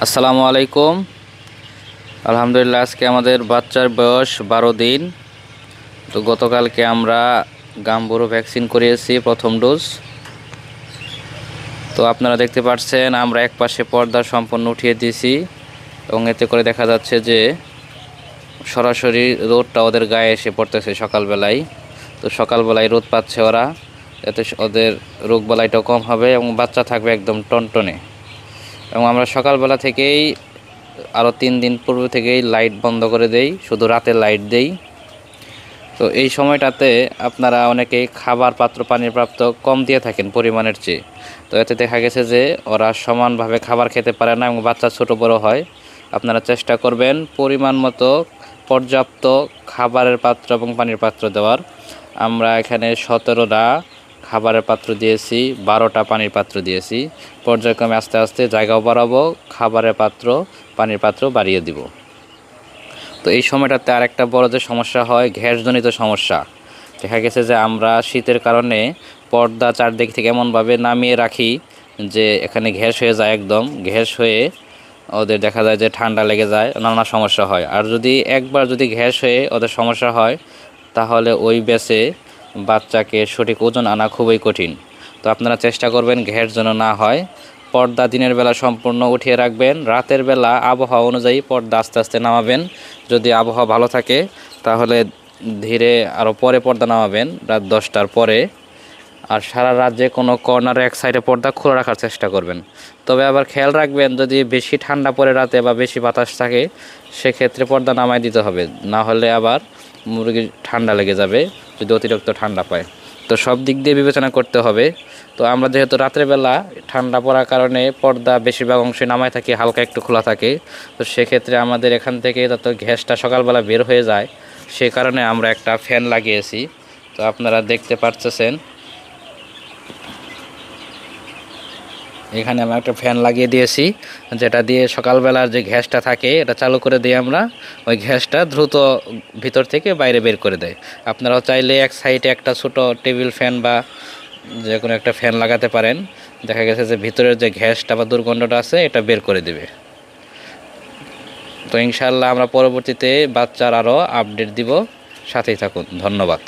আসসালামু আলাইকুম। আলহামদুলিল্লাহ, আজকে আমাদের বাচ্চার বয়স 12 দিন। তো গতকালকে আমরা গাম্বুরো ভ্যাকসিন করিয়েছি প্রথম ডোজ। তো আপনারা দেখতে পাচ্ছেন আমরা এক পাশে পর্দা সম্পূর্ণ উঠিয়ে দিয়েছি এবং এতে করে দেখা যাচ্ছে যে সরাসরি রোদটা ওদের গায়ে এসে পড়তেছে সকালবেলায়। তো সকালবেলায় রোদ পাচ্ছে ওরা, এতে ওদের রোগবালাইটাও কম হবে এবং বাচ্চা থাকবে একদম টনটনে। এবং আমরা সকালবেলা থেকেই আরও 3 দিন পূর্ব থেকেই লাইট বন্ধ করে দেই, শুধু রাতে লাইট দেই। তো এই সময়টাতে আপনারা অনেকেই খাবার পাত্র পানির প্রাপ্ত কম দিয়ে থাকেন পরিমাণের চেয়ে। তো এতে দেখা গেছে যে ওরা সমানভাবে খাবার খেতে পারে না এবং বাচ্চা ছোট বড় হয়। আপনারা চেষ্টা করবেন পরিমাণ মতো পর্যাপ্ত খাবারের পাত্র এবং পানির পাত্র দেওয়ার। আমরা এখানে 17টা খাবারের পাত্র দিয়েছি, 12টা পানির পাত্র দিয়েছি। পর্যায়ক্রমে আস্তে আস্তে জায়গাও বাড়াবো, খাবারের পাত্র পানির পাত্র বাড়িয়ে দিব। তো এই সময়টাতে আরেকটা বড় যে সমস্যা হয়, গ্যাসজনিত সমস্যা। দেখা গেছে যে আমরা শীতের কারণে পর্দা চারদিক থেকে এমনভাবে নামিয়ে রাখি যে এখানে গ্যাস হয়ে যায়, একদম গ্যাস হয়ে ওদের দেখা যায় যে ঠান্ডা লেগে যায়, নানা সমস্যা হয়। আর যদি একবার যদি গ্যাস হয়ে ওদের সমস্যা হয় তাহলে ওই ব্যাচে বাচ্চাকে সঠিক ওজন আনা খুবই কঠিন। তো আপনারা চেষ্টা করবেন গ্যাস যেন না হয়। পর্দা দিনের বেলা সম্পূর্ণ উঠিয়ে রাখবেন, রাতের বেলা আবহাওয়া অনুযায়ী পর্দা আস্তে আস্তে নামাবেন। যদি আবহাওয়া ভালো থাকে তাহলে ধীরে আরও পরে পর্দা নামাবেন, রাত 10টার পরে। আর সারা রাত যে কোনো কর্নারে এক সাইডে পর্দা খোলা রাখার চেষ্টা করবেন। তবে আবার খেয়াল রাখবেন, যদি বেশি ঠান্ডা পড়ে রাতে বা বেশি বাতাস থাকে সেক্ষেত্রে পর্দা নামাই দিতে হবে, না হলে আবার মুরগির ঠান্ডা লেগে যাবে যদি অতিরিক্ত ঠান্ডা পায়। তো সব দিক দিয়ে বিবেচনা করতে হবে। তো আমরা যেহেতু রাত্রেবেলা ঠান্ডা পড়ার কারণে পর্দা বেশিরভাগ অংশে নামায় থাকি, হালকা একটু খোলা থাকে। তো সেক্ষেত্রে আমাদের এখান থেকে যত গ্যাসটা সকালবেলা বের হয়ে যায় সে কারণে আমরা একটা ফ্যান লাগিয়েছি। তো আপনারা দেখতে পাচ্ছেন এখানে আমরা একটা ফ্যান লাগিয়ে দিয়েছি, যেটা দিয়ে সকালবেলার যে গ্যাসটা থাকে এটা চালু করে দিই আমরা। ওই গ্যাসটা দ্রুত ভিতর থেকে বাইরে বের করে দেয়। আপনারাও চাইলে এক সাইডে একটা ছোট টেবিল ফ্যান বা যে কোনো একটা ফ্যান লাগাতে পারেন। দেখা গেছে যে ভিতরের যে গ্যাসটা বা দুর্গন্ধটা আছে এটা বের করে দেবে। তো ইনশাআল্লাহ আমরা পরবর্তীতে বাচ্চার আরও আপডেট দিব, সাথেই থাকুন। ধন্যবাদ।